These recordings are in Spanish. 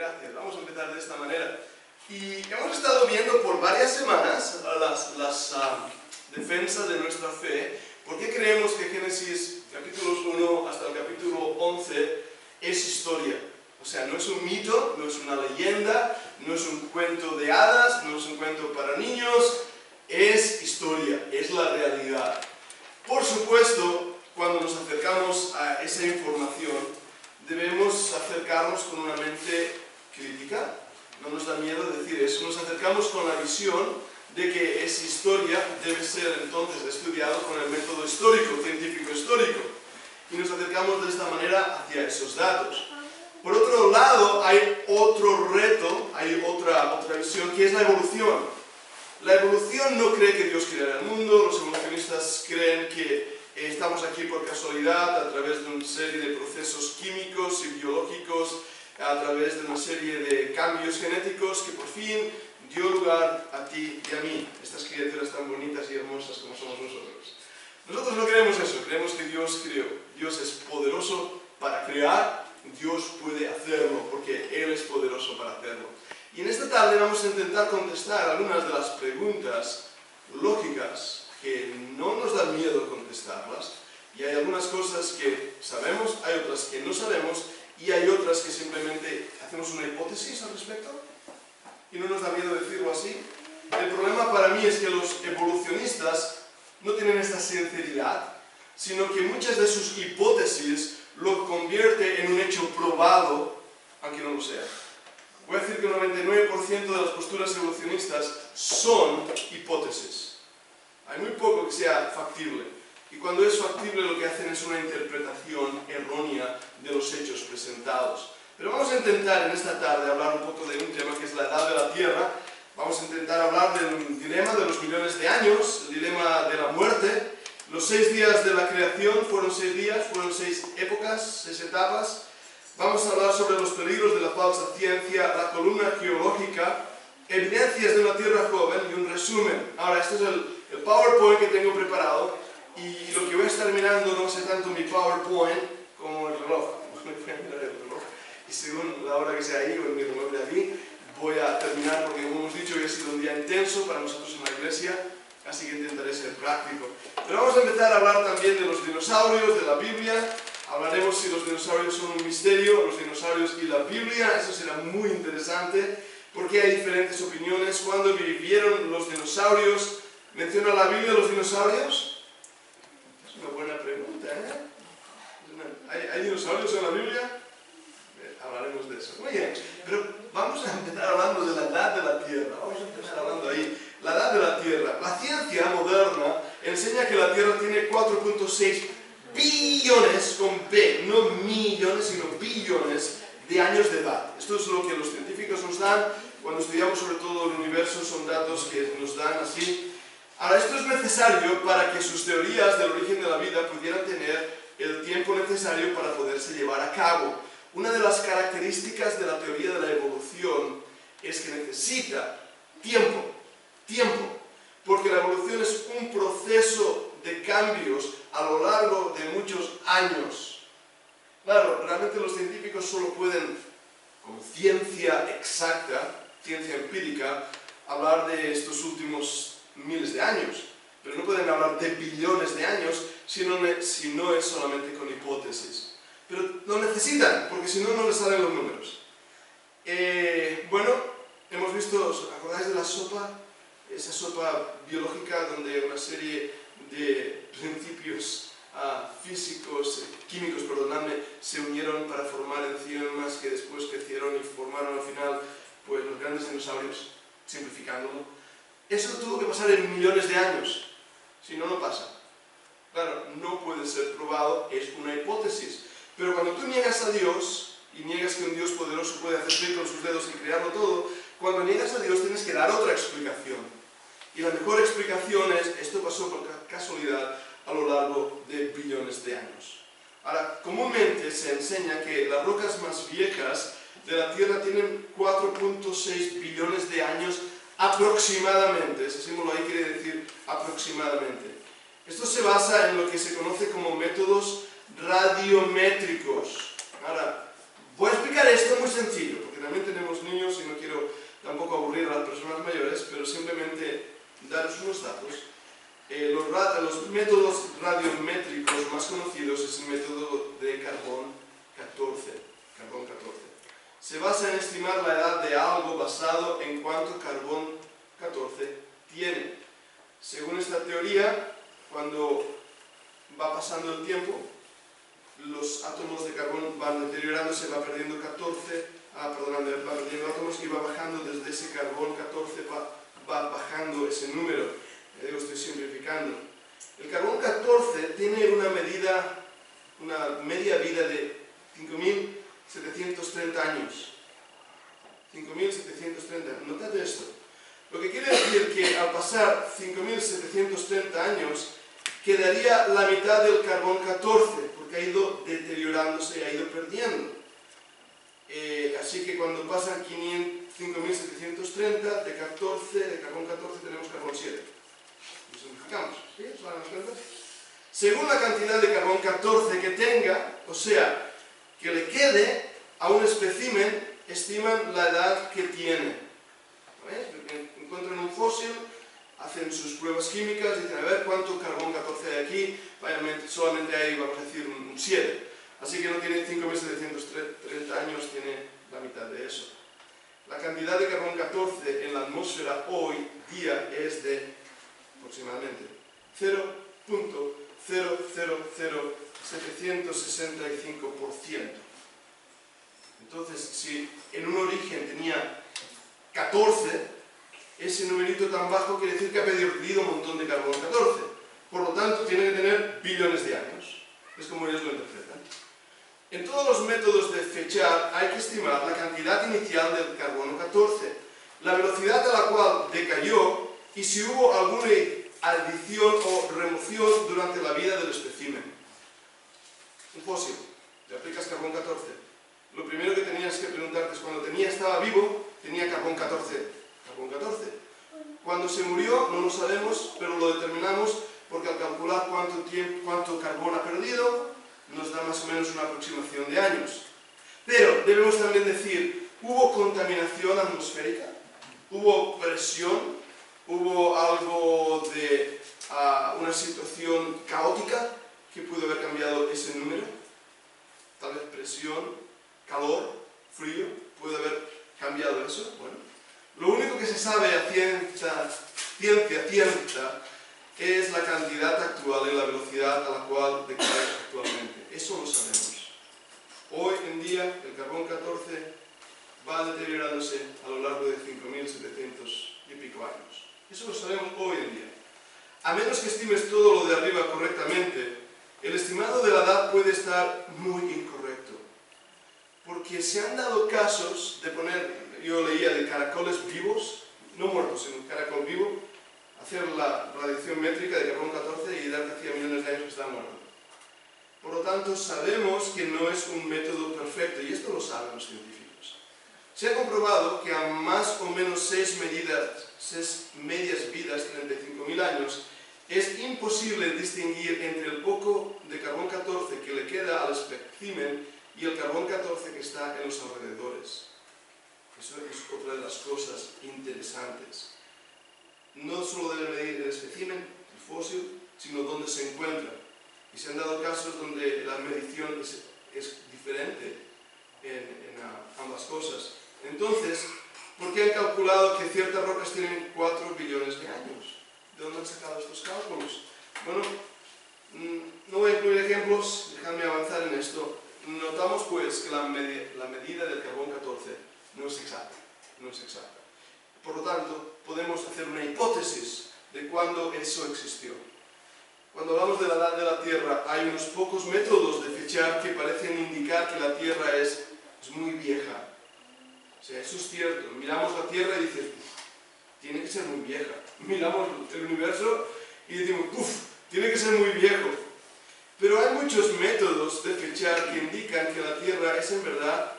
Gracias. Vamos a empezar de esta manera. Y hemos estado viendo por varias semanas las defensas de nuestra fe. ¿Por qué creemos que Génesis capítulos 1 hasta el capítulo 11 es historia? O sea, no es un mito, no es una leyenda, no es un cuento de hadas, no es un cuento para niños, es historia, es la realidad. Por supuesto, cuando nos acercamos a esa información, debemos acercarnos con una mente crítica. No nos da miedo decir eso. Nos acercamos con la visión de que esa historia debe ser entonces estudiado con el método histórico, científico histórico. Y nos acercamos de esta manera hacia esos datos. Por otro lado, hay otro reto, hay otra visión, que es la evolución. La evolución no cree que Dios creara el mundo. Los evolucionistas creen que estamos aquí por casualidad, a través de una serie de procesos químicos y biológicos, a través de una serie de cambios genéticos que por fin dio lugar a ti y a mí, estas criaturas tan bonitas y hermosas como somos nosotros. Nosotros no creemos eso, creemos que Dios creó. Dios es poderoso para crear, Dios puede hacerlo, porque Él es poderoso para hacerlo. Y en esta tarde vamos a intentar contestar algunas de las preguntas lógicas que no nos da miedo contestarlas, y hay algunas cosas que sabemos, hay otras que no sabemos, y hay otras que simplemente hacemos una hipótesis al respecto, y no nos da miedo decirlo así. El problema para mí es que los evolucionistas no tienen esta sinceridad, sino que muchas de sus hipótesis lo convierte en un hecho probado, aunque no lo sea. Voy a decir que el 99% de las posturas evolucionistas son hipótesis. Hay muy poco que sea factible. Y cuando es factible lo que hacen es una interpretación errónea de los hechos presentados. Pero vamos a intentar en esta tarde hablar un poco de un tema que es la edad de la Tierra. Vamos a intentar hablar del dilema de los millones de años, el dilema de la muerte. Los 6 días de la creación fueron 6 días, fueron 6 épocas, 6 etapas. Vamos a hablar sobre los peligros de la falsa ciencia, la columna geológica, evidencias de una Tierra joven y un resumen. Ahora, este es el PowerPoint que tengo preparado, y lo que voy a estar mirando no sé tanto mi PowerPoint como el reloj. Voy a mirar el reloj, y según la hora que sea ahí, o en mi reloj de aquí, voy a terminar, porque como hemos dicho, hoy ha sido un día intenso para nosotros en la iglesia, así que intentaré ser práctico. Pero vamos a empezar a hablar también de los dinosaurios, de la Biblia. Hablaremos si los dinosaurios son un misterio, los dinosaurios y la Biblia. Eso será muy interesante, porque hay diferentes opiniones. ¿Cuándo vivieron los dinosaurios? ¿Menciona la Biblia los dinosaurios? Es una buena pregunta, ¿eh? ¿Hay dinosaurios en la Biblia? Hablaremos de eso. Muy bien, pero vamos a empezar hablando de la edad de la Tierra. Vamos a empezar hablando ahí. La edad de la Tierra. La ciencia moderna enseña que la Tierra tiene 4.6 billones, con B, no millones, sino billones de años de edad. Esto es lo que los científicos nos dan. Cuando estudiamos sobre todo el universo, son datos que nos dan así. Ahora, esto es necesario para que sus teorías del origen de la vida pudieran tener el tiempo necesario para poderse llevar a cabo. Una de las características de la teoría de la evolución es que necesita tiempo, porque la evolución es un proceso de cambios a lo largo de muchos años. Claro, realmente los científicos solo pueden, con ciencia exacta, ciencia empírica, hablar de estos últimos miles de años, pero no pueden hablar de billones de años si no es solamente con hipótesis. Pero lo necesitan, porque si no, no les salen los números. Bueno, hemos visto, ¿os acordáis de la sopa? Esa sopa biológica donde una serie de principios físicos, químicos, perdonadme, se unieron para formar enzimas que después crecieron y formaron al final pues, los grandes dinosaurios, simplificándolo. Eso tuvo que pasar en millones de años, si no, no pasa. Claro, no puede ser probado, es una hipótesis. Pero cuando tú niegas a Dios, y niegas que un Dios poderoso puede hacer clic con sus dedos y crearlo todo, cuando niegas a Dios tienes que dar otra explicación. Y la mejor explicación es, esto pasó por casualidad a lo largo de billones de años. Ahora, comúnmente se enseña que las rocas más viejas de la Tierra tienen 4.6 billones de años aproximadamente. Ese símbolo ahí quiere decir aproximadamente. Esto se basa en lo que se conoce como métodos radiométricos. Ahora, voy a explicar esto muy sencillo, porque también tenemos daros unos datos. Los métodos radiométricos más conocidos es el método de carbón 14. Se basa en estimar la edad de algo basado en cuánto carbón 14 tiene. Según esta teoría, cuando va pasando el tiempo, los átomos de carbón van deteriorándose, va perdiendo átomos y va bajando desde ese carbón 14, va bajando ese número. Ya digo, estoy simplificando. El carbón 14 tiene una media vida de 5.730 años. 5.730, notate esto. Lo que quiere decir que al pasar 5.730 años, quedaría la mitad del carbón 14, porque ha ido deteriorándose, ha ido perdiendo. Así que cuando pasan 5.730 de carbón 14 tenemos carbón 7. Lo simplificamos, ¿sí? ¿Os dan las cuentas? Según la cantidad de carbón 14 que tenga, o sea, que le quede a un espécimen, estiman la edad que tiene. ¿Veis? Encuentran un fósil, hacen sus pruebas químicas, dicen, a ver cuánto carbón 14 hay aquí, solamente hay, vamos a decir, un 7. Así que no tiene 5.730 años, tiene la mitad de eso. La cantidad de carbón 14 en la atmósfera hoy día es de aproximadamente 0.000765%. Entonces, si en un origen tenía 14, ese numerito tan bajo quiere decir que ha perdido un montón de carbón 14. Por lo tanto, tiene que tener billones de años. Es como ellos lo interpretan. En todos los métodos de fechar hay que estimar la cantidad inicial del carbono 14, la velocidad a la cual decayó y si hubo alguna adición o remoción durante la vida del espécimen. Un fósil, le aplicas carbón 14. Lo primero que tenías que preguntarte es cuando estaba vivo, tenía carbón 14. Cuando se murió no lo sabemos, pero lo determinamos porque al calcular cuánto carbón ha perdido, nos da más o menos una aproximación de años. Pero debemos también decir, ¿hubo contaminación atmosférica? ¿Hubo presión? ¿Hubo algo de una situación caótica que pudo haber cambiado ese número? Tal vez presión, calor, frío, puede haber cambiado eso. Bueno, lo único que se sabe a ciencia cierta es la cantidad actual y la velocidad a la cual decae actualmente. Eso lo sabemos. Hoy en día el carbón 14 va deteriorándose a lo largo de 5.700 y pico años. Eso lo sabemos hoy en día. A menos que estimes todo lo de arriba correctamente, el estimado de la edad puede estar muy incorrecto. Porque se han dado casos de poner, yo leía de caracoles vivos, no muertos, sino un caracol vivo, hacer la radiación métrica de carbón 14 y dar que hacía millones de años que estaba muerto. Por lo tanto, sabemos que no es un método perfecto, y esto lo saben los científicos. Se ha comprobado que a más o menos 6 medias vidas, 35.000 años, es imposible distinguir entre el poco de carbón 14 que le queda al espécimen y el carbón 14 que está en los alrededores. Eso es otra de las cosas interesantes. No solo debe medir el espécimen, el fósil, sino dónde se encuentra. Y se han dado casos donde la medición es diferente en ambas cosas. Entonces, ¿por qué han calculado que ciertas rocas tienen 4 billones de años? ¿De dónde han sacado estos cálculos? Bueno, no voy a incluir ejemplos, dejadme avanzar en esto. Notamos pues que la medida del carbón 14 no es exacta. Por lo tanto, podemos hacer una hipótesis de cuándo eso existió. Cuando hablamos de la edad de la Tierra, hay unos pocos métodos de fechar que parecen indicar que la Tierra es muy vieja. O sea, eso es cierto. Miramos la Tierra y dices, tiene que ser muy vieja. Miramos el universo y decimos, tiene que ser muy viejo. Pero hay muchos métodos de fechar que indican que la Tierra es en verdad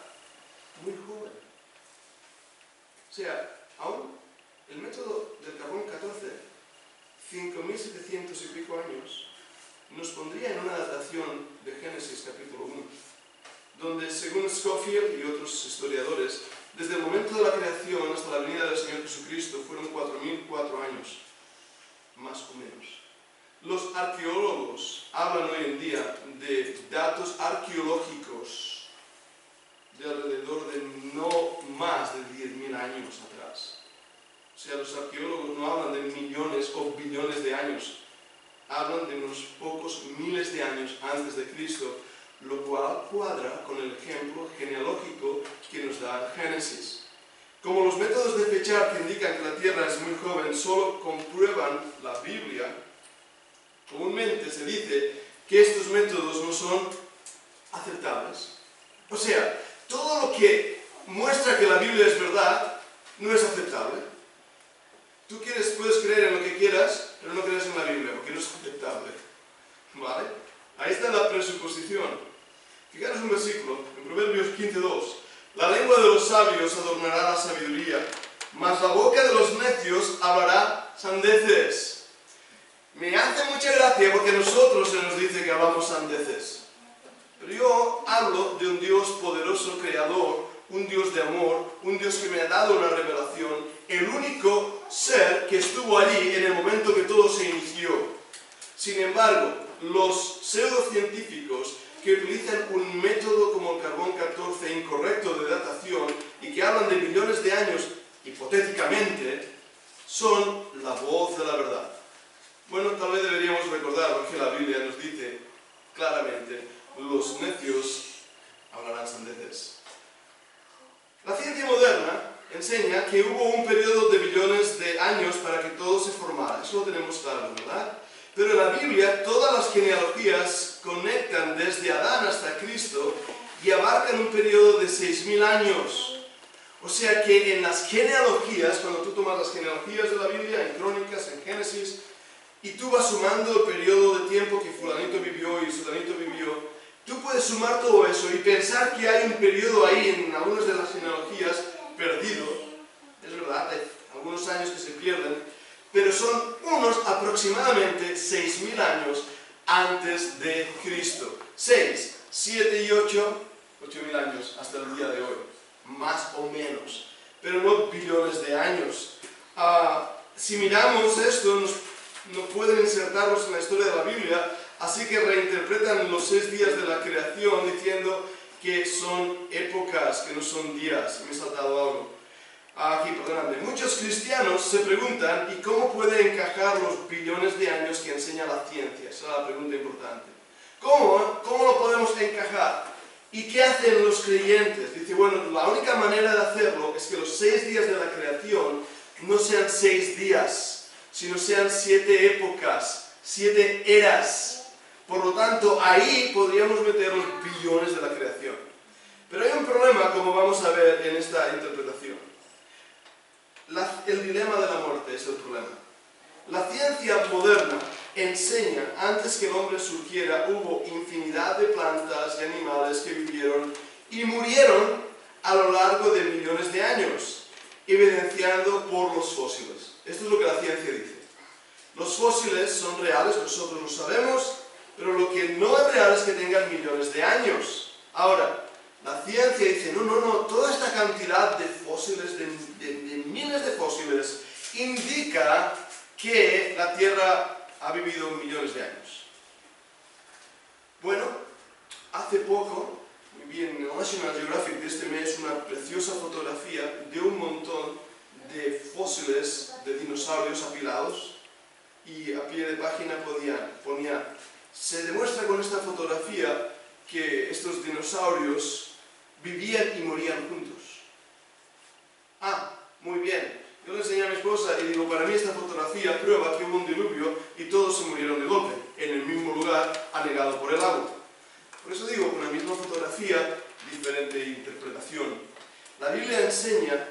muy joven. O sea, aún el método del carbón 14, 5.700 y pico años, nos pondría en una datación de Génesis capítulo 1, donde según Scofield y otros historiadores, desde el momento de la creación hasta la venida del Señor Jesucristo fueron 4.004 años. más o menos. Los arqueólogos hablan hoy en día de datos arqueológicos de alrededor de no más de 10.000 años atrás. O sea, los arqueólogos no hablan de millones o billones de años, hablan de unos pocos miles de años antes de Cristo, lo cual cuadra con el ejemplo genealógico que nos da Génesis. Como los métodos de fechar que indican que la Tierra es muy joven solo comprueban la Biblia, comúnmente se dice que estos métodos no son aceptables. O sea, todo lo que muestra que la Biblia es verdad no es aceptable. Tú puedes creer en lo que quieras, pero no crees en la Biblia, porque no es aceptable. ¿Vale? Ahí está la presuposición. Fijaros un versículo, en Proverbios 15:2. La lengua de los sabios adornará la sabiduría, mas la boca de los necios hablará sandeces. Me hace mucha gracia porque a nosotros se nos dice que hablamos sandeces. Pero yo hablo de un Dios poderoso, creador, un Dios de amor, un Dios que me ha dado una revelación, el único ser que estuvo allí en el momento que todo se inició. Sin embargo, los pseudocientíficos que utilizan un método como el carbón 14 incorrecto de datación y que hablan de millones de años, hipotéticamente, son la voz de la verdad. Bueno, tal vez deberíamos recordar lo que la Biblia nos dice claramente: los necios hablarán sandeces. La ciencia moderna enseña que hubo un periodo de billones de años para que todo se formara. Eso lo tenemos claro, ¿verdad? Pero en la Biblia todas las genealogías conectan desde Adán hasta Cristo y abarcan un periodo de 6.000 años. O sea que en las genealogías, cuando tú tomas las genealogías de la Biblia, en Crónicas, en Génesis, y tú vas sumando el periodo de tiempo que fulanito vivió y sutanito vivió, tú puedes sumar todo eso y pensar que hay un periodo ahí en algunas de las genealogías perdido. Es verdad, hay algunos años que se pierden, pero son unos aproximadamente 6.000 años antes de Cristo. 6, 7 y 8, 8.000 años hasta el día de hoy, más o menos, pero no billones de años. Si miramos esto, no pueden insertarlos en la historia de la Biblia, así que reinterpretan los 6 días de la creación diciendo que son épocas, que no son días. Me he saltado algo. Aquí, perdóname. Muchos cristianos se preguntan: ¿y cómo puede encajar los billones de años que enseña la ciencia? Esa es la pregunta importante. ¿Cómo lo podemos encajar? ¿Y qué hacen los creyentes? Dice, bueno, la única manera de hacerlo es que los 6 días de la creación no sean 6 días, sino sean 7 épocas, 7 eras. Por lo tanto, ahí podríamos meter los billones de la creación. Pero hay un problema, como vamos a ver en esta interpretación. El dilema de la muerte es el problema. La ciencia moderna enseña, antes que el hombre surgiera, hubo infinidad de plantas y animales que vivieron y murieron a lo largo de millones de años, evidenciando por los fósiles. Esto es lo que la ciencia dice. Los fósiles son reales, nosotros lo sabemos, pero lo que no es real es que tengan millones de años. Ahora, la ciencia dice, no, toda esta cantidad de fósiles, de miles de fósiles, indica que la Tierra ha vivido millones de años. Bueno, hace poco, muy bien, en el National Geographic de este mes, una preciosa fotografía de un montón de fósiles de dinosaurios apilados, y a pie de página ponía, se demuestra con esta fotografía que estos dinosaurios vivían y morían juntos. Muy bien. Yo le enseñé a mi esposa y digo, para mí esta fotografía prueba que hubo un diluvio y todos se murieron de golpe, en el mismo lugar, anegado por el agua. Por eso digo, con la misma fotografía, diferente interpretación. La Biblia enseña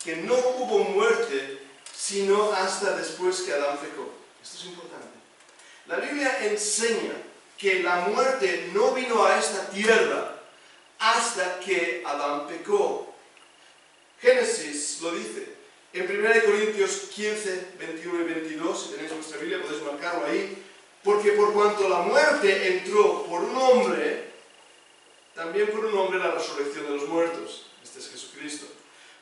que no hubo muerte, sino hasta después que Adán pecó. Esto es importante. La Biblia enseña que la muerte no vino a esta tierra hasta que Adán pecó. Génesis lo dice. En 1 Corintios 15, 21 y 22, si tenéis vuestra Biblia podéis marcarlo ahí, porque por cuanto la muerte entró por un hombre, también por un hombre la resurrección de los muertos. Este es Jesucristo.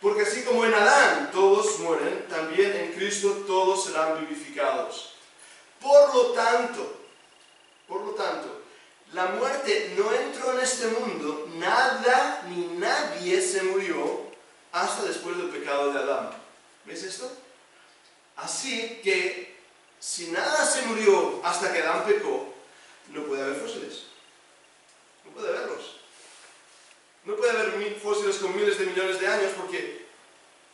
Porque así como en Adán todos mueren, también en Cristo todos serán vivificados. Por lo tanto, la muerte no entró en este mundo, nada ni nadie se murió hasta después del pecado de Adán. ¿Ves esto? Así que, si nada se murió hasta que Adán pecó, no puede haber fósiles. No puede haberlos. No puede haber fósiles con miles de millones de años porque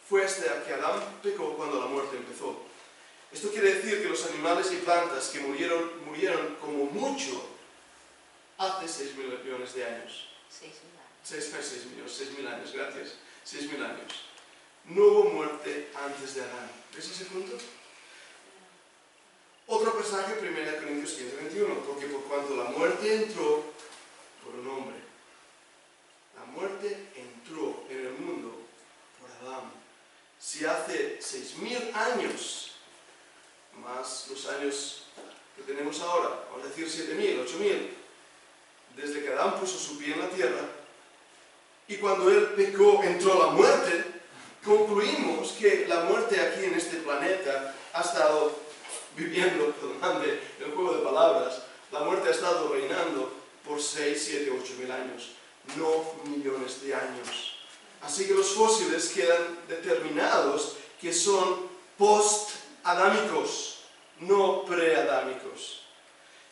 fue hasta que Adán pecó cuando la muerte empezó. Esto quiere decir que los animales y plantas que murieron como mucho hace 6.000 millones de años. 6.000 años, gracias. 6.000 años. No hubo muerte antes de Adán. ¿Ves ese punto? Otro pasaje, 1 Corintios 15:21, porque por cuanto la muerte entró por un hombre, la muerte entró en el mundo por Adán. Si hace 6.000 años, más los años que tenemos ahora, vamos a decir 7.000, 8.000, desde que Adán puso su pie en la tierra, y cuando él pecó entró la muerte, concluimos que la muerte aquí en este planeta ha estado viviendo, perdóname el juego de palabras, la muerte ha estado reinando por 6, 7, 8.000 años, no millones de años. Así que los fósiles quedan determinados que son post-adámicos, no pre-adámicos.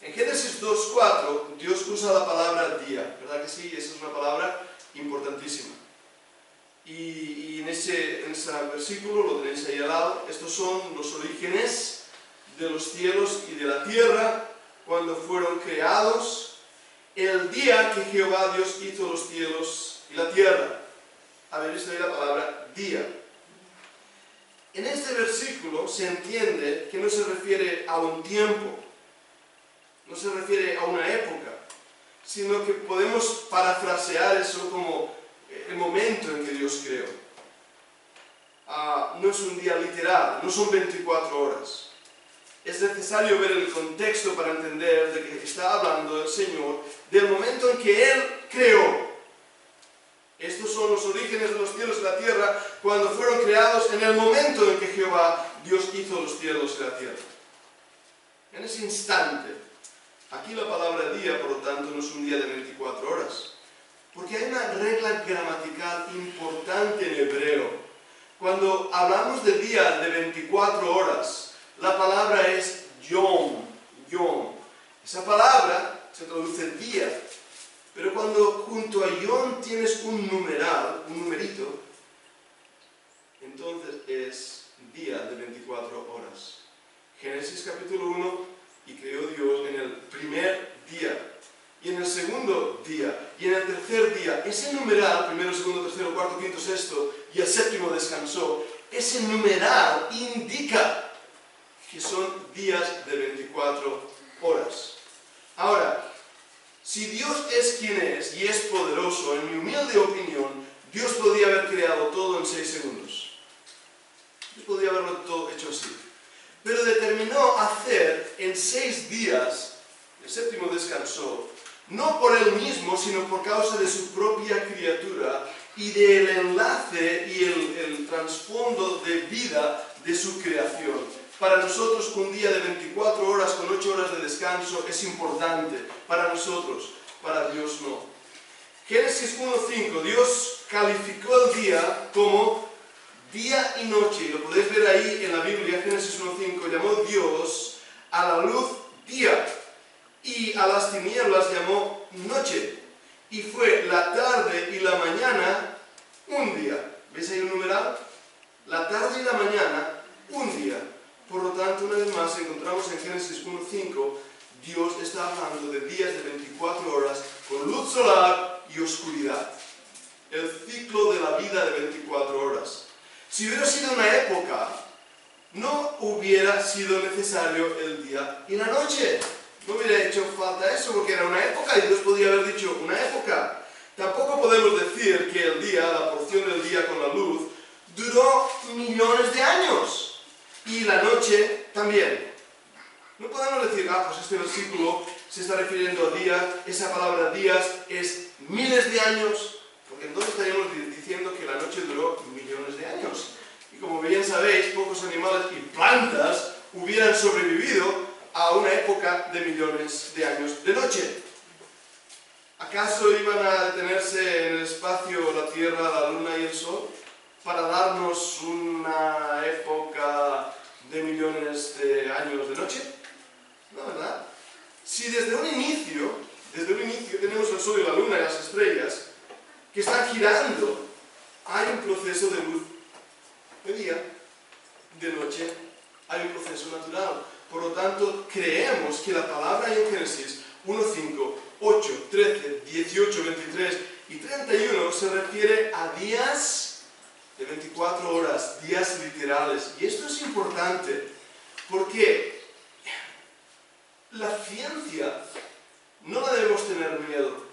En Génesis 2:4, Dios usa la palabra día, ¿verdad que sí? Esa es una palabra importantísima. Y en ese versículo, lo tenéis ahí al lado, estos son los orígenes de los cielos y de la tierra cuando fueron creados, el día que Jehová Dios hizo los cielos y la tierra. Habéis visto ahí la palabra día. En este versículo se entiende que no se refiere a un tiempo, no se refiere a una época, sino que podemos parafrasear eso como el momento en que Dios creó. No es un día literal, no son 24 horas. Es necesario ver el contexto para entender de que está hablando el Señor del momento en que Él creó. Estos son los orígenes de los cielos y la tierra cuando fueron creados en el momento en que Jehová Dios hizo los cielos y la tierra. En ese instante. Aquí la palabra día, por lo tanto, no es un día de 24 horas. Porque hay una regla gramatical importante en hebreo. Cuando hablamos de día de 24 horas, la palabra es yom, yom. Esa palabra se traduce día. Pero cuando junto a yom tienes un numeral, un numerito, entonces es día de 24 horas. Génesis capítulo 1, y creó Dios en el primer día, y en el segundo día, y en el tercer día. Ese numeral, primero, segundo, tercero, cuarto, quinto, sexto, y el séptimo descansó, ese numeral indica que son días de 24 horas. Ahora, si Dios es quien es y es poderoso, en mi humilde opinión, Dios podía haber creado todo en 6 segundos. Dios podía haberlo todo hecho así. Pero determinó hacer en 6 días, el séptimo descansó, no por él mismo, sino por causa de su propia criatura y del enlace y el trasfondo de vida de su creación. Para nosotros un día de 24 horas con 8 horas de descanso es importante. Para nosotros, para Dios no. Génesis 1:5, Dios calificó el día como día y noche. Y lo podéis ver ahí en la Biblia, Génesis 1:5. Llamó Dios a la luz día y a las tinieblas llamó noche. Y fue la tarde y la mañana un día. ¿Veis ahí el numeral? La tarde y la mañana un día. Por lo tanto, una vez más encontramos en Génesis 1:5, Dios está hablando de días de 24 horas con luz solar y oscuridad. El ciclo de la vida de 24 horas. Si hubiera sido una época, no hubiera sido necesario el día y la noche. No hubiera hecho falta eso porque era una época y Dios podía haber dicho una época. Tampoco podemos decir que el día, la porción del día con la luz, duró millones de años. Y la noche también. No podemos decir, pues este versículo se está refiriendo a días, esa palabra días es miles de años, porque entonces estaríamos diciendo que la noche duró millones de años. Y como bien sabéis, pocos animales y plantas hubieran sobrevivido a una época de millones de años de noche. ¿Acaso iban a detenerse en el espacio la Tierra, la Luna y el Sol para darnos una época de millones de años de noche? No, ¿verdad? Si desde un inicio tenemos el Sol y la Luna y las estrellas que están girando, hay un proceso de luz de día, de noche, hay un proceso natural. Por lo tanto, creemos que la palabra en Génesis 1, 5, 8, 13, 18, 23 y 31 se refiere a días de 24 horas, días literales. Y esto es importante porque la ciencia no la debemos tener miedo,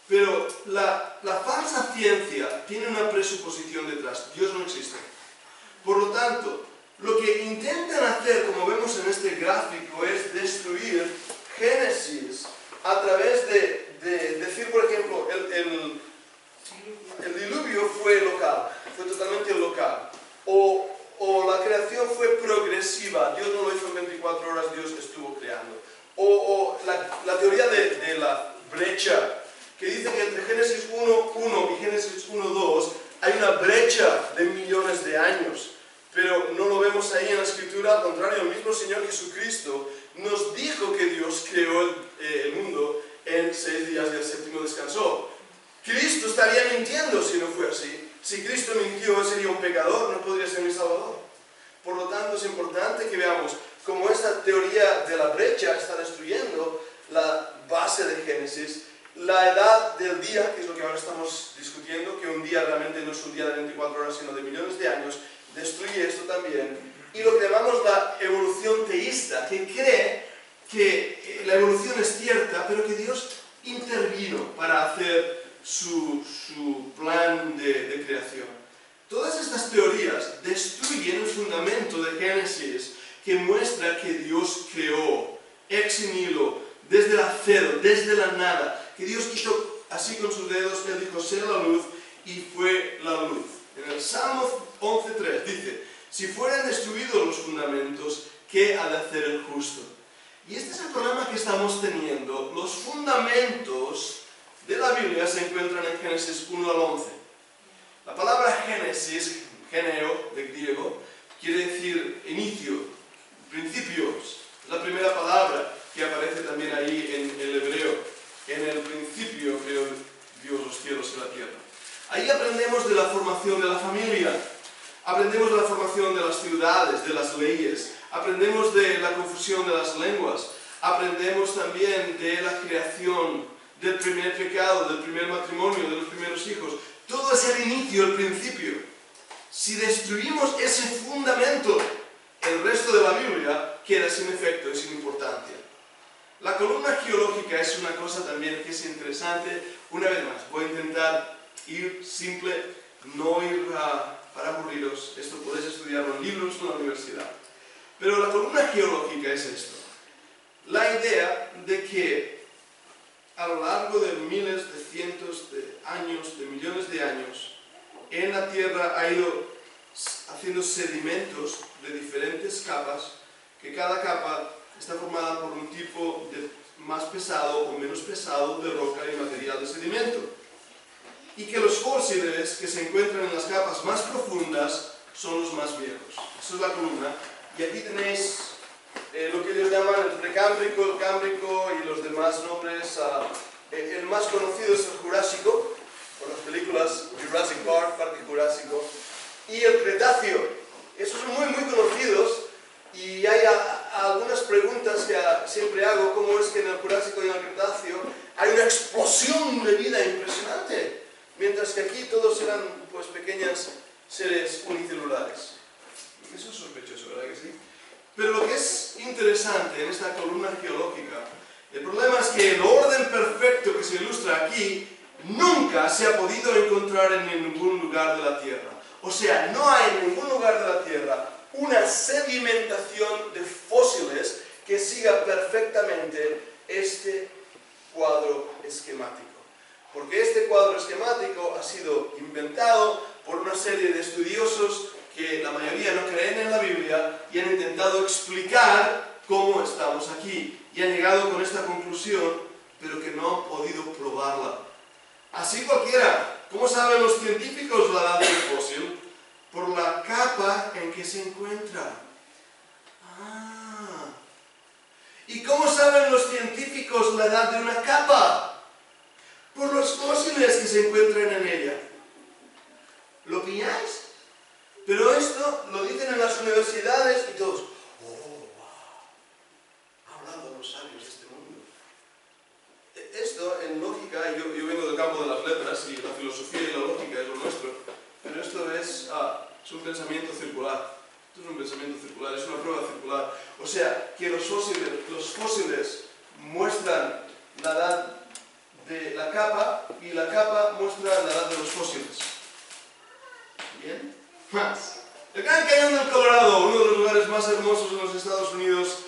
pero la falsa ciencia tiene una presuposición detrás. Dios no existe. Por lo tanto, lo que intentan hacer, como vemos en este gráfico, es destruir Génesis a través de decir, por ejemplo, el diluvio fue local, fue totalmente local. O la creación fue progresiva, Dios no lo hizo en 24 horas, Dios estuvo creando. O la teoría de la brecha, que dice que entre Génesis 1.1 y Génesis 1.2 hay una brecha de millones de años. Pero no lo vemos ahí en la Escritura, al contrario, el mismo Señor Jesucristo nos dijo que Dios creó el mundo en 6 días y el séptimo descansó. Cristo estaría mintiendo si no fue así. Si Cristo mintió, sería un pecador, no podría ser mi Salvador. Por lo tanto, es importante que veamos cómo esta teoría de la brecha está destruyendo la base de Génesis, la edad del día, que es lo que ahora estamos discutiendo, que un día realmente no es un día de 24 horas, sino de millones de años, destruye esto también. Y lo que llamamos la evolución teísta, que cree que la evolución es cierta, pero que Dios intervino para hacer su plan de creación. Todas estas teorías destruyen el fundamento de Génesis, que muestra que Dios creó ex nihilo, desde la cero, desde la nada, que Dios hizo así con sus dedos, Él dijo, sea la luz, y fue la luz. En el Salmo 11.3 dice, si fueran destruidos los fundamentos, ¿qué ha de hacer el justo? Y este es el problema que estamos teniendo. Los fundamentos de la Biblia se encuentran en Génesis 1 al 11. La palabra Génesis, géneo de griego, quiere decir inicio, principios. Es la primera palabra que aparece también ahí en el hebreo. En el principio creó Dios los cielos y la tierra. Ahí aprendemos de la formación de la familia, aprendemos de la formación de las ciudades, de las leyes, aprendemos de la confusión de las lenguas, aprendemos también de la creación, del primer pecado, del primer matrimonio, de los primeros hijos. Todo es el inicio, el principio. Si destruimos ese fundamento, el resto de la Biblia queda sin efecto y sin importancia. La columna geológica es una cosa también que es interesante. Una vez más, voy a intentar ir simple, no ir para aburriros. Esto podéis estudiarlo en libros o en la universidad. Pero la columna geológica es esto. La idea de que a lo largo de miles, de cientos de años, de millones de años, en la Tierra ha ido haciendo sedimentos de diferentes capas, que cada capa está formada por un tipo de más pesado o menos pesado de roca y material de sedimento. Y que los fósiles que se encuentran en las capas más profundas son los más viejos. Eso es la columna. Y aquí tenéis lo que ellos llaman el precámbrico, el cámbrico y los demás nombres. El más conocido es el Jurásico, por las películas Jurassic Park, Parque Jurásico, y el Cretáceo. Esos son muy conocidos y hay algunas preguntas que siempre hago, cómo es que en el Jurásico y en el Cretáceo hay una explosión de vida impresionante, mientras que aquí todos eran pues pequeños seres unicelulares. Eso es sospechoso, ¿verdad que sí? Pero lo que es interesante en esta columna geológica, el problema es que el orden perfecto que se ilustra aquí nunca se ha podido encontrar en ningún lugar de la Tierra. O sea, no hay en ningún lugar de la Tierra una sedimentación de fósiles que siga perfectamente este cuadro esquemático. Porque este cuadro esquemático ha sido inventado por una serie de estudiosos que la mayoría no creen en la Biblia y han intentado explicar cómo estamos aquí. Y han llegado con esta conclusión, pero que no han podido probarla. Así cualquiera. ¿Cómo saben los científicos la edad del fósil? Por la capa en que se encuentra. ¿Y cómo saben los científicos la edad de una capa? Por los fósiles que se encuentran en ella. ¿Lo pilláis? Pero esto lo dicen en las universidades y todos, ¡oh, wow! Ha hablado los sabios de este mundo. Esto, en lógica, yo vengo del campo de las letras y la filosofía y la lógica es lo nuestro, pero esto es un pensamiento circular. Esto es un pensamiento circular, es una prueba circular. O sea, que los fósiles muestran la edad de la capa y la capa muestra la edad de los fósiles. ¿Bien? Más. El Gran Cañón del Colorado, uno de los lugares más hermosos en los Estados Unidos.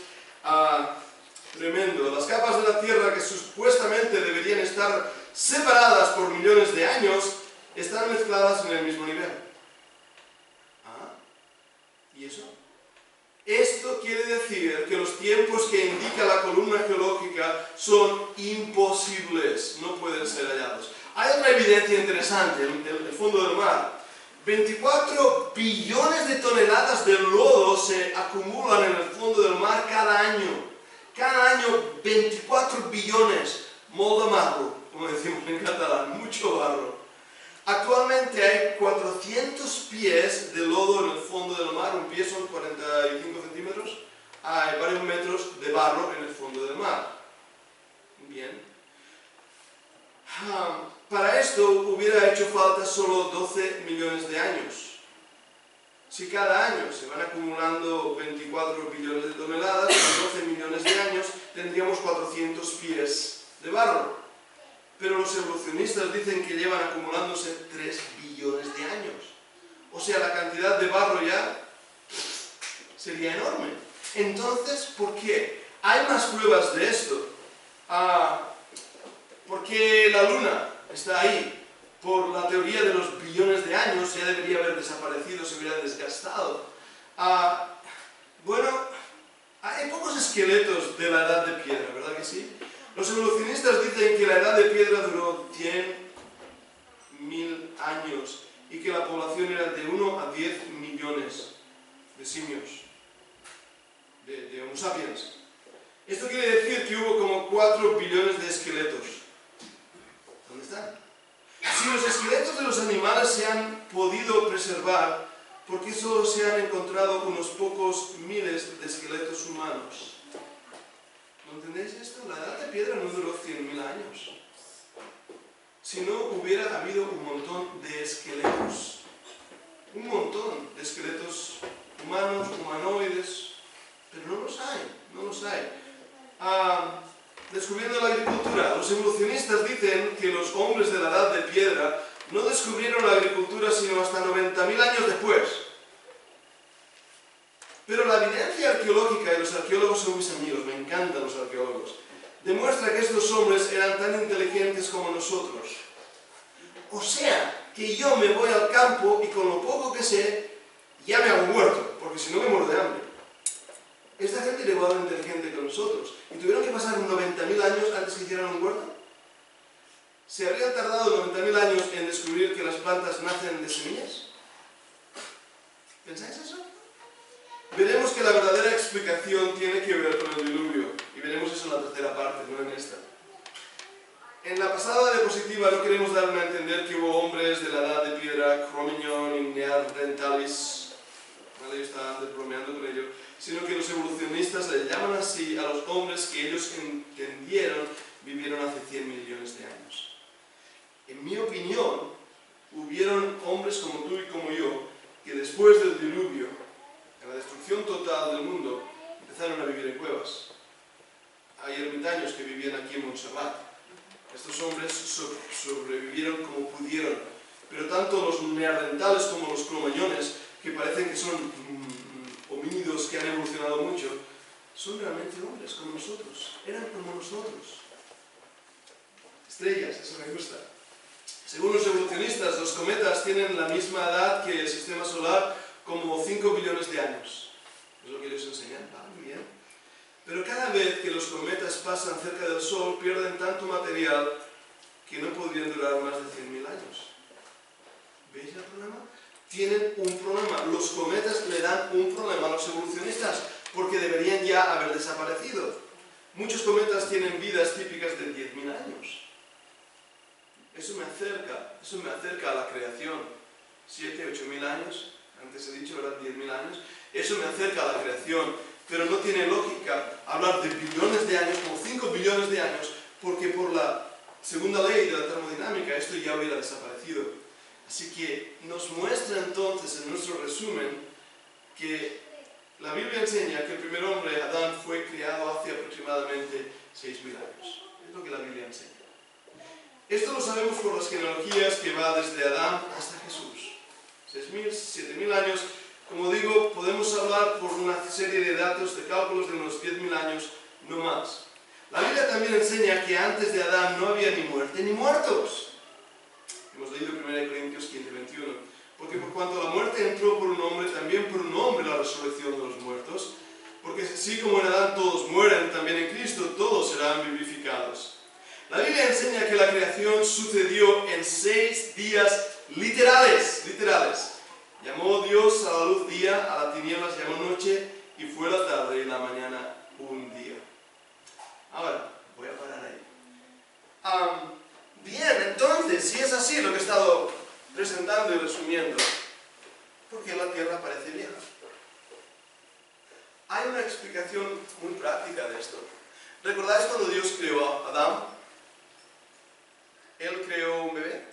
Tremendo. Las capas de la Tierra que supuestamente deberían estar separadas por millones de años, están mezcladas en el mismo nivel. ¿Y eso? Esto quiere decir que los tiempos que indica la columna geológica son imposibles, no pueden ser hallados. Hay otra evidencia interesante, el fondo del mar. 24 billones de toneladas de lodo se acumulan en el fondo del mar cada año. Cada año 24 billones, molda marro, como decimos en catalán, mucho barro. Actualmente hay 400 pies de lodo en el fondo del mar, un pie son 45 centímetros, hay varios metros de barro en el fondo del mar. Bien. Para esto hubiera hecho falta solo 12 millones de años. Si cada año se van acumulando 24 billones de toneladas, en 12 millones de años tendríamos 400 pies de barro. Pero los evolucionistas dicen que llevan acumulándose 3 billones de años. O sea, la cantidad de barro ya sería enorme. Entonces, ¿por qué? Hay más pruebas de esto. Porque la Luna está ahí. Por la teoría de los billones de años, ya debería haber desaparecido, se hubiera desgastado. Bueno, hay pocos esqueletos de la edad de piedra, ¿verdad que sí? Los evolucionistas dicen que la edad de piedra duró 100.000 años y que la población era de 1 a 10 millones de simios, de Homo sapiens. Esto quiere decir que hubo como 4 billones de esqueletos. ¿Dónde están? Si los esqueletos de los animales se han podido preservar, ¿por qué solo se han encontrado unos pocos miles de esqueletos humanos? ¿No entendéis esto? La edad de piedra no duró 100.000 años. Si no, hubiera habido un montón de esqueletos. Un montón de esqueletos humanos, humanoides, pero no los hay, no los hay. Descubriendo la agricultura, los evolucionistas dicen que los hombres de la edad de piedra no descubrieron la agricultura sino hasta 90.000 años después. Pero la evidencia arqueológica, y los arqueólogos son mis amigos, me encantan los arqueólogos, demuestra que estos hombres eran tan inteligentes como nosotros. O sea, que yo me voy al campo y con lo poco que sé, ya me hago muerto, porque si no me muero de hambre. Esta gente era igual de inteligente que nosotros, y tuvieron que pasar 90.000 años antes que hicieran un huerto. ¿Se habrían tardado 90.000 años en descubrir que las plantas nacen de semillas? ¿Pensáis eso? Veremos que la verdadera explicación tiene que ver con el diluvio, y veremos eso en la tercera parte, no en esta. En la pasada diapositiva no queremos darme a entender que hubo hombres de la edad de piedra, Cro-Magnon y Neanderthalis, ¿vale? Yo estaba antes bromeando con ello, sino que los evolucionistas le llaman así a los hombres que ellos entendieron vivieron hace 100 millones de años. En mi opinión, hubieron hombres como tú y como yo, que después del diluvio, en la destrucción total del mundo, empezaron a vivir en cuevas. Hay ermitaños que vivían aquí en Montserrat. Estos hombres sobrevivieron como pudieron, pero tanto los neandertales como los cromañones, que parecen que son homínidos que han evolucionado mucho, son realmente hombres como nosotros, eran como nosotros. Estrellas, eso me gusta. Según los evolucionistas, los cometas tienen la misma edad que el sistema solar, como 5 billones de años. Es lo que ellos enseñan, muy bien. Pero cada vez que los cometas pasan cerca del Sol, pierden tanto material que no podrían durar más de 100.000 años. ¿Veis el problema? Tienen un problema. Los cometas le dan un problema a los evolucionistas, porque deberían ya haber desaparecido. Muchos cometas tienen vidas típicas de 10.000 años. Eso me acerca a la creación. 7, 8.000 años, antes he dicho, eran 10.000 años. Eso me acerca a la creación, pero no tiene lógica hablar de billones de años, como 5 billones de años, porque por la segunda ley de la termodinámica esto ya hubiera desaparecido. Así que nos muestra entonces en nuestro resumen que la Biblia enseña que el primer hombre, Adán, fue creado hace aproximadamente 6.000 años. Es lo que la Biblia enseña. Esto lo sabemos por las genealogías que va desde Adán hasta Jesús. 6.000, 7.000 años. Como digo, podemos hablar por una serie de datos, de cálculos de unos 10.000 años, no más. La Biblia también enseña que antes de Adán no había ni muerte ni muertos. Hemos leído 1 Corintios 15, 21. Porque por cuanto la muerte entró por un hombre, también por un hombre la resurrección de los muertos. Porque así como en Adán todos mueren, también en Cristo todos serán vivificados. La Biblia enseña que la creación sucedió en 6 días literales. Llamó Dios a la luz día, a las tinieblas llamó noche, y fue la tarde y la mañana un día. Ahora, voy a parar ahí. Bien, entonces, si es así lo que he estado presentando y resumiendo, ¿por qué la Tierra parece vieja? Hay una explicación muy práctica de esto. ¿Recordáis cuando Dios creó a Adán? ¿Él creó un bebé?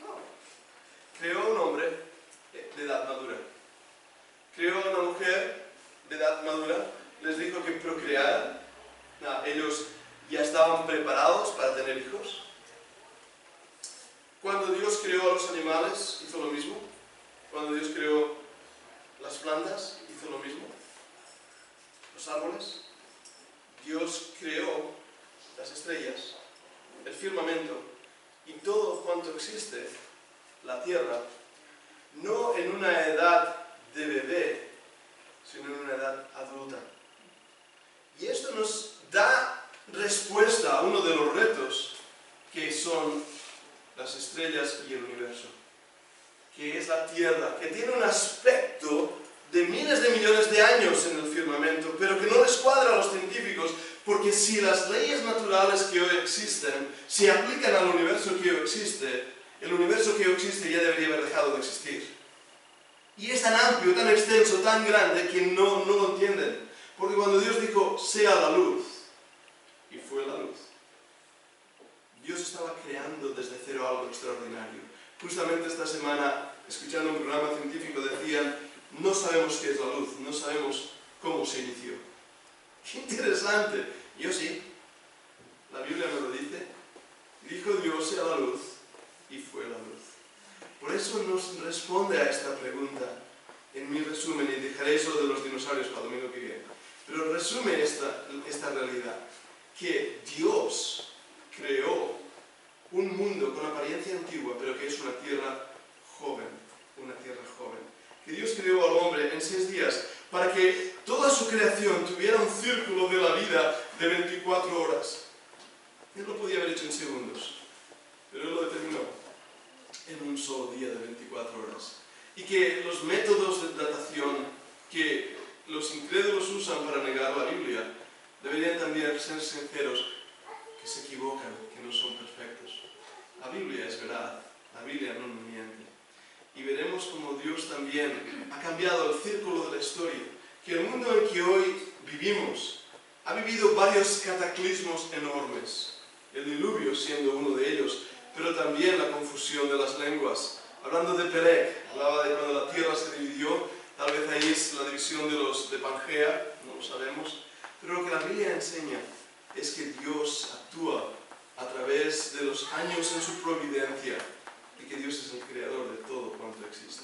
No. Creó un hombre de edad madura. Creó a una mujer de edad madura. Les dijo que procrearan. Ellos ya estaban preparados para tener hijos. Cuando Dios creó a los animales, hizo lo mismo. Cuando Dios creó las plantas, hizo lo mismo. Los árboles. Dios creó las estrellas, el firmamento y todo cuanto existe, la tierra, no en una edad de bebé, sino en una edad adulta. Y esto nos da respuesta a uno de los retos que son las estrellas y el universo, que es la tierra, que tiene un aspecto de miles de millones de años en el firmamento, pero que no les cuadra a los científicos, porque si las leyes naturales que hoy existen se aplican al universo que hoy existe, el universo que hoy existe ya debería haber dejado de existir. Y es tan amplio, tan extenso, tan grande que no lo entienden. Porque cuando Dios dijo, sea la luz, y fue la luz, Dios estaba creando desde cero algo extraordinario. Justamente esta semana, escuchando un programa científico, decían, no sabemos qué es la luz, no sabemos cómo se inició. ¡Qué interesante! Yo sí, la Biblia me lo dice. Dijo Dios, sea la luz, y fue la luz. Por eso nos responde a esta pregunta en mi resumen, y dejaré eso de los dinosaurios para el domingo que viene. Pero resume esta realidad, que Dios creó un mundo con apariencia antigua, pero que es una tierra joven, que Dios creó al hombre en 6 días, para que toda su creación tuviera un círculo de la vida de 24 horas. Él lo podía haber hecho en segundos, pero Él lo determinó en un solo día de 24 horas. Y que los métodos de datación que los incrédulos usan para negar la Biblia deberían también ser sinceros, que se equivocan, que no son perfectos. La Biblia es verdad, la Biblia no miente. Y veremos cómo Dios también ha cambiado el círculo de la historia, que el mundo en que hoy vivimos ha vivido varios cataclismos enormes, el diluvio siendo uno de ellos, pero también la confusión de las lenguas. Hablando de Peleg, hablaba de cuando la tierra se dividió, tal vez ahí es la división de Pangea, no lo sabemos, pero lo que la Biblia enseña es que Dios actúa a través de los años en su providencia y que Dios es el creador de todo cuanto existe.